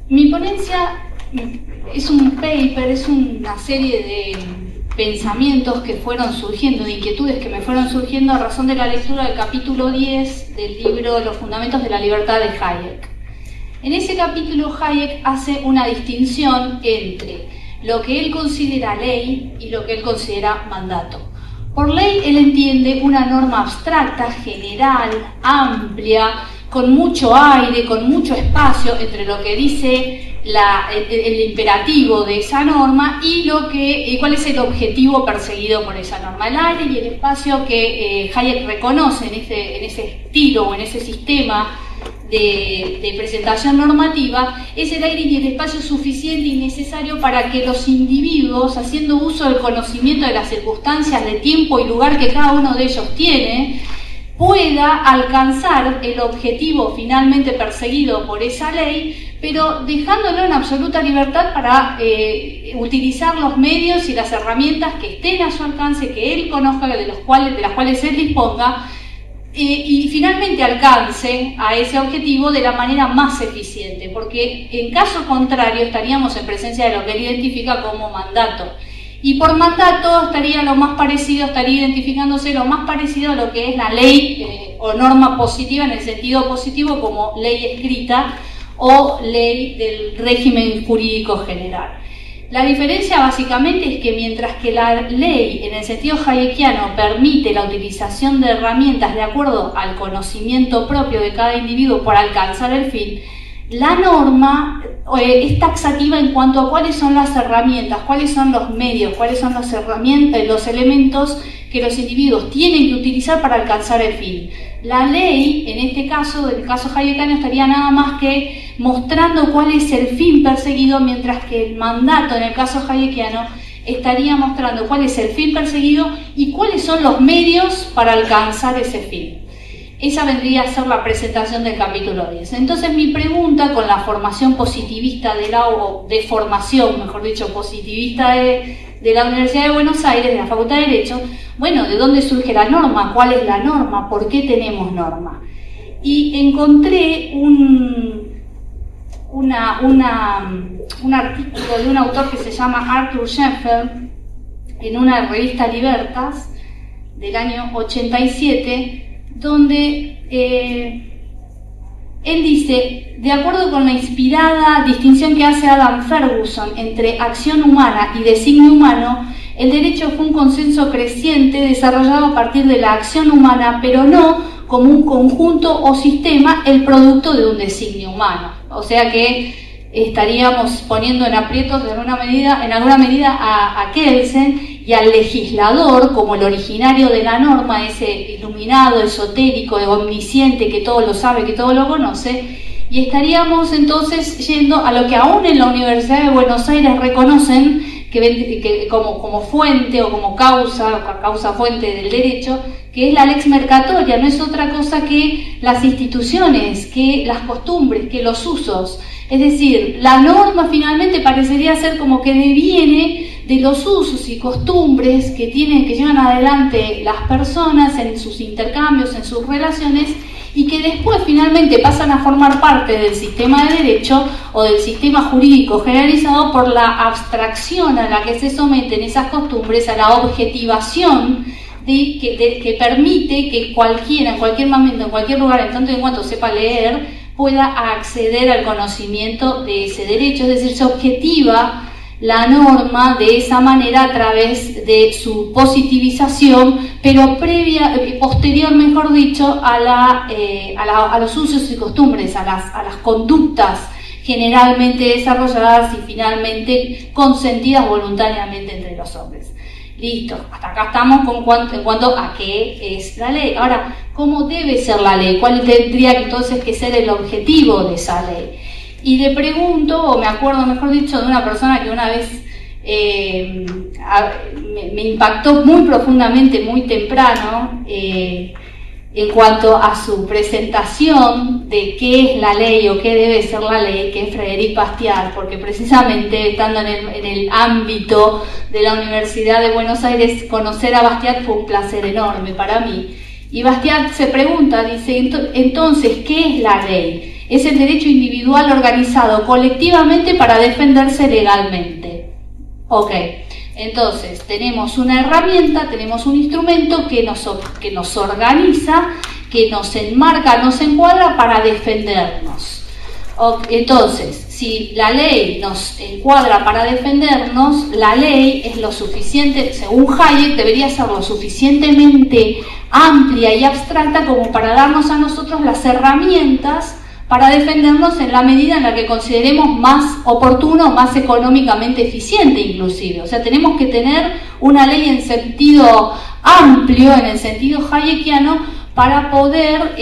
Mi ponencia es un paper, es una serie de pensamientos que fueron surgiendo, de inquietudes que me fueron surgiendo a razón de la lectura del capítulo 10 del libro Los Fundamentos de la Libertad de Hayek. En ese capítulo Hayek hace una distinción entre lo que él considera ley y lo que él considera mandato. Por ley él entiende una norma abstracta, general, amplia, con mucho aire, con mucho espacio entre lo que dice el imperativo de esa norma y cuál es el objetivo perseguido por esa norma. El aire y el espacio que Hayek reconoce en ese estilo o en ese sistema de presentación normativa es el aire y el espacio suficiente y necesario para que los individuos, haciendo uso del conocimiento de las circunstancias de tiempo y lugar que cada uno de ellos tiene, pueda alcanzar el objetivo finalmente perseguido por esa ley, pero dejándolo en absoluta libertad para utilizar los medios y las herramientas que estén a su alcance, que él conozca, de las cuales él disponga, y finalmente alcance a ese objetivo de la manera más eficiente, porque en caso contrario estaríamos en presencia de lo que él identifica como mandato. Y por mandato estaría identificándose lo más parecido a lo que es la ley o norma positiva en el sentido positivo como ley escrita o ley del régimen jurídico general. La diferencia básicamente es que mientras que la ley en el sentido hayekiano permite la utilización de herramientas de acuerdo al conocimiento propio de cada individuo para alcanzar el fin, la norma es taxativa en cuanto a cuáles son las herramientas, cuáles son los medios, cuáles son las herramientas, los elementos que los individuos tienen que utilizar para alcanzar el fin. La ley, en este caso, del caso hayekiano, estaría nada más que mostrando cuál es el fin perseguido, mientras que el mandato, en el caso hayekiano, estaría mostrando cuál es el fin perseguido y cuáles son los medios para alcanzar ese fin. Esa vendría a ser la presentación del capítulo 10. Entonces mi pregunta, con la formación positivista positivista de la Universidad de Buenos Aires, de la Facultad de Derecho, bueno, ¿de dónde surge la norma? ¿Cuál es la norma? ¿Por qué tenemos norma? Y encontré un artículo de un autor que se llama Arthur Sheffield en una revista Libertas del año 87, donde él dice, de acuerdo con la inspirada distinción que hace Adam Ferguson entre acción humana y designio humano, el derecho fue un consenso creciente desarrollado a partir de la acción humana, pero no como un conjunto o sistema, el producto de un designio humano. O sea que estaríamos poniendo en aprietos en alguna medida a Kelsen y al legislador como el originario de la norma, ese iluminado, esotérico, omnisciente, que todo lo sabe, que todo lo conoce, y estaríamos entonces yendo a lo que aún en la Universidad de Buenos Aires reconocen que como fuente o como causa fuente del derecho, que es la lex mercatoria. No es otra cosa que las instituciones, que las costumbres, que los usos. Es decir, la norma finalmente parecería ser como que deviene de los usos y costumbres que llevan adelante las personas en sus intercambios, en sus relaciones, y que después finalmente pasan a formar parte del sistema de derecho o del sistema jurídico generalizado por la abstracción a la que se someten esas costumbres, a la objetivación que permite que cualquiera, en cualquier momento, en cualquier lugar, en tanto y en cuanto sepa leer, pueda acceder al conocimiento de ese derecho. Es decir, se objetiva la norma de esa manera a través de su positivización, pero posterior, mejor dicho, a los usos y costumbres, a las conductas generalmente desarrolladas y finalmente consentidas voluntariamente entre los hombres. Listo, hasta acá estamos en cuanto a qué es la ley. Ahora, ¿cómo debe ser la ley? ¿Cuál tendría entonces que ser el objetivo de esa ley? Y le pregunto, o me acuerdo mejor dicho, de una persona que una vez me impactó muy profundamente, muy temprano, en cuanto a su presentación de qué es la ley o qué debe ser la ley, que es Frédéric Bastiat, porque precisamente estando en el ámbito de la Universidad de Buenos Aires, conocer a Bastiat fue un placer enorme para mí. Y Bastiat se pregunta, dice, entonces, ¿qué es la ley? Es el derecho individual organizado colectivamente para defenderse legalmente. Ok, entonces tenemos una herramienta, tenemos un instrumento que nos organiza, que nos enmarca, nos encuadra para defendernos. Entonces, si la ley nos encuadra para defendernos, la ley es lo suficiente, según Hayek, debería ser lo suficientemente amplia y abstracta como para darnos a nosotros las herramientas para defendernos en la medida en la que consideremos más oportuno, más económicamente eficiente inclusive. O sea, tenemos que tener una ley en sentido amplio, en el sentido hayekiano, para poder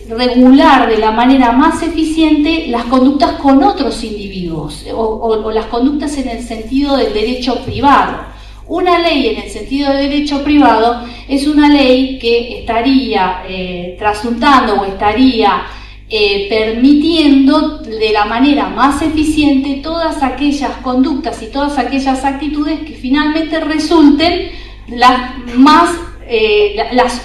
regular de la manera más eficiente las conductas con otros individuos o las conductas en el sentido del derecho privado. Una ley en el sentido de derecho privado es una ley que estaría trasuntando o estaría permitiendo de la manera más eficiente todas aquellas conductas y todas aquellas actitudes que finalmente resulten las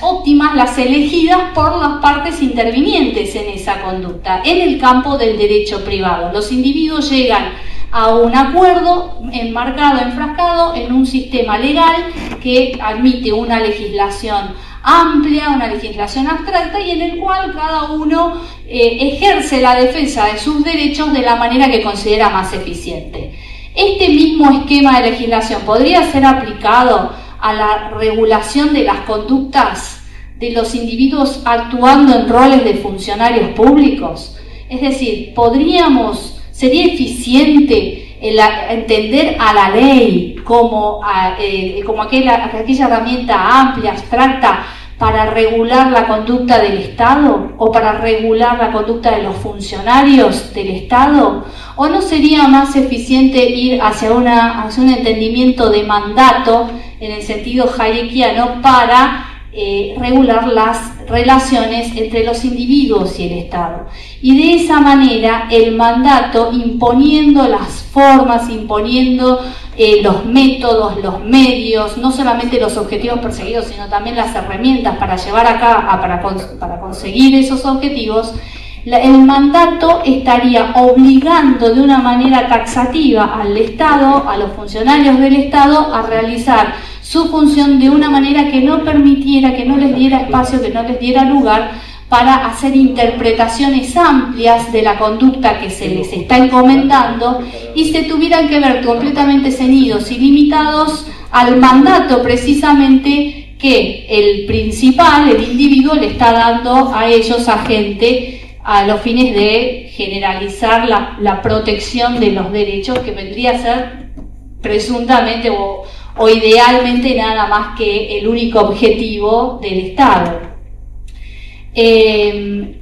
óptimas, las elegidas por las partes intervinientes en esa conducta, en el campo del derecho privado. Los individuos llegan a un acuerdo enmarcado, enfrascado en un sistema legal que admite una legislación amplia, una legislación abstracta y en el cual cada uno ejerce la defensa de sus derechos de la manera que considera más eficiente. Este mismo esquema de legislación podría ser aplicado a la regulación de las conductas de los individuos actuando en roles de funcionarios públicos. Es decir, sería eficiente entender a la ley como aquella herramienta amplia, abstracta, para regular la conducta del Estado o para regular la conducta de los funcionarios del Estado? ¿O no sería más eficiente ir hacia un entendimiento de mandato en el sentido hayekiano para regular las relaciones entre los individuos y el Estado? Y de esa manera el mandato, imponiendo las formas, imponiendo los métodos, los medios, no solamente los objetivos perseguidos, sino también las herramientas para llevar para conseguir esos objetivos, el mandato estaría obligando de una manera taxativa al Estado, a los funcionarios del Estado, a realizar su función de una manera que no permitiera, que no les diera espacio, que no les diera lugar para hacer interpretaciones amplias de la conducta que se les está encomendando y se tuvieran que ver completamente ceñidos y limitados al mandato precisamente que el principal, el individuo, le está dando a ellos, a gente, a los fines de generalizar la protección de los derechos, que vendría a ser presuntamente o idealmente nada más que el único objetivo del Estado. De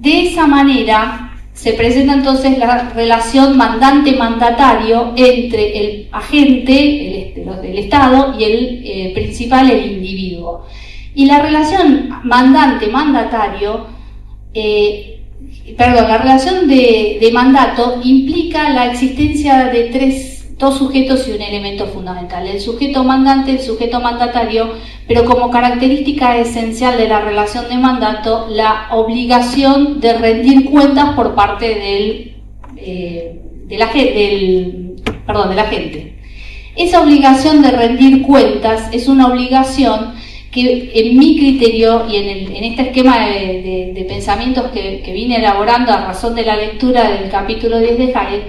esa manera se presenta entonces la relación mandante-mandatario entre el agente del Estado y el principal, el individuo. Y la relación mandante-mandatario, la relación de mandato implica la existencia de dos sujetos y un elemento fundamental: el sujeto mandante, el sujeto mandatario, pero como característica esencial de la relación de mandato, la obligación de rendir cuentas por parte del agente. Esa obligación de rendir cuentas es una obligación que, en mi criterio y en este esquema de pensamientos que vine elaborando a razón de la lectura del capítulo 10 de Hayek,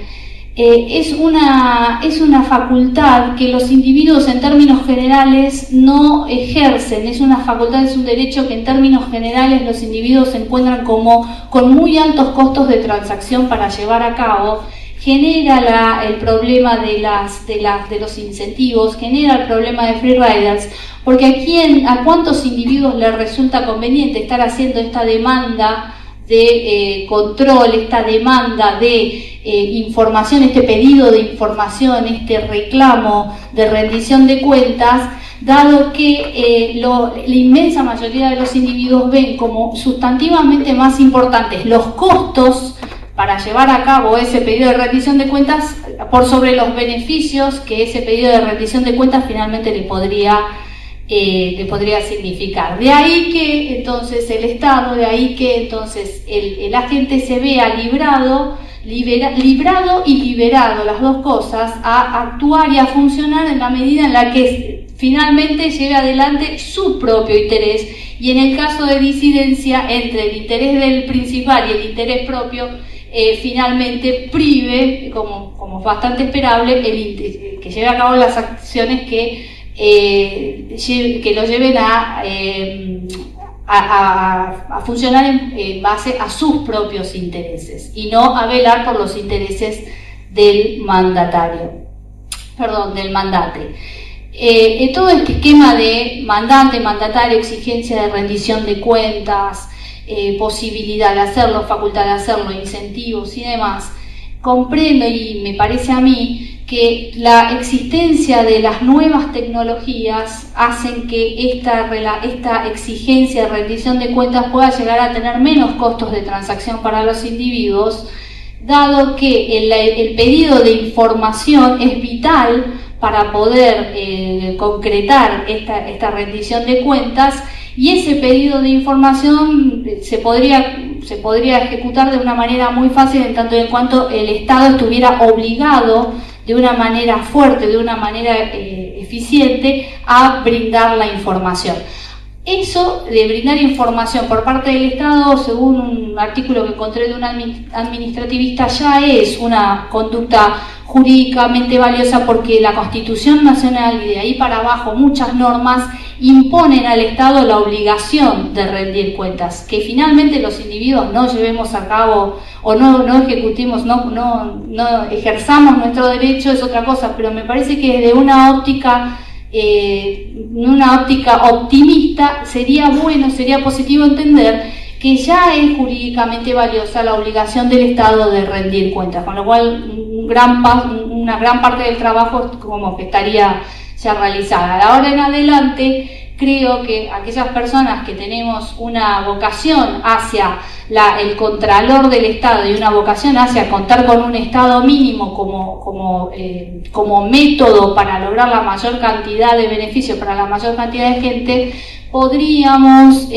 es una facultad que los individuos en términos generales no ejercen. Es una facultad, es un derecho que en términos generales los individuos se encuentran con muy altos costos de transacción para llevar a cabo. Genera el problema de los incentivos, genera el problema de free riders, porque a cuántos individuos les resulta conveniente estar haciendo esta demanda de control, esta demanda de información, este pedido de información, este reclamo de rendición de cuentas, dado que la inmensa mayoría de los individuos ven como sustantivamente más importantes los costos para llevar a cabo ese pedido de rendición de cuentas por sobre los beneficios que ese pedido de rendición de cuentas finalmente le podría le podría significar. De ahí que entonces el Estado, de ahí que entonces el agente se vea librado y liberado, las dos cosas, a actuar y a funcionar en la medida en la que finalmente lleve adelante su propio interés, y en el caso de disidencia entre el interés del principal y el interés propio, finalmente prive, como bastante esperable, que lleve a cabo las acciones que lo lleven a funcionar en base a sus propios intereses y no a velar por los intereses del mandatario, del mandate. Todo este esquema de mandante, mandatario, exigencia de rendición de cuentas, posibilidad de hacerlo, facultad de hacerlo, incentivos y demás, comprendo, y me parece a mí, que la existencia de las nuevas tecnologías hacen que esta exigencia de rendición de cuentas pueda llegar a tener menos costos de transacción para los individuos, dado que el pedido de información es vital para poder concretar esta rendición de cuentas, y ese pedido de información se podría ejecutar de una manera muy fácil en tanto y en cuanto el Estado estuviera obligado de una manera fuerte, de una manera eficiente, a brindar la información. Eso de brindar información por parte del Estado, según un artículo que encontré de un administrativista, ya es una conducta jurídicamente valiosa, porque la Constitución Nacional y de ahí para abajo muchas normas imponen al Estado la obligación de rendir cuentas. Que finalmente los individuos no llevemos a cabo o no ejecutemos, no ejerzamos nuestro derecho es otra cosa, pero me parece que desde una óptica optimista sería positivo entender que ya es jurídicamente valiosa la obligación del Estado de rendir cuentas, con lo cual una gran parte del trabajo como que estaría ya realizada. De ahora en adelante, creo que aquellas personas que tenemos una vocación hacia el contralor del Estado y una vocación hacia contar con un Estado mínimo como método para lograr la mayor cantidad de beneficios para la mayor cantidad de gente, podríamos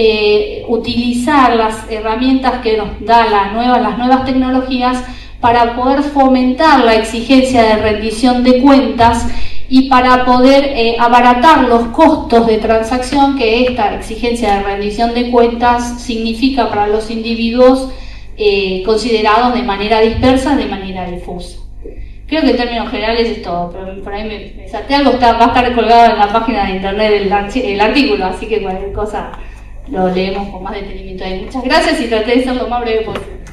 utilizar las herramientas que nos da las nuevas tecnologías para poder fomentar la exigencia de rendición de cuentas y para poder abaratar los costos de transacción que esta exigencia de rendición de cuentas significa para los individuos considerados de manera dispersa, de manera difusa. Creo que en términos generales es todo, pero por ahí me salté algo, va a estar colgado en la página de internet el artículo, así que cualquier cosa lo leemos con más detenimiento ahí. Muchas gracias y traté de ser lo más breve posible.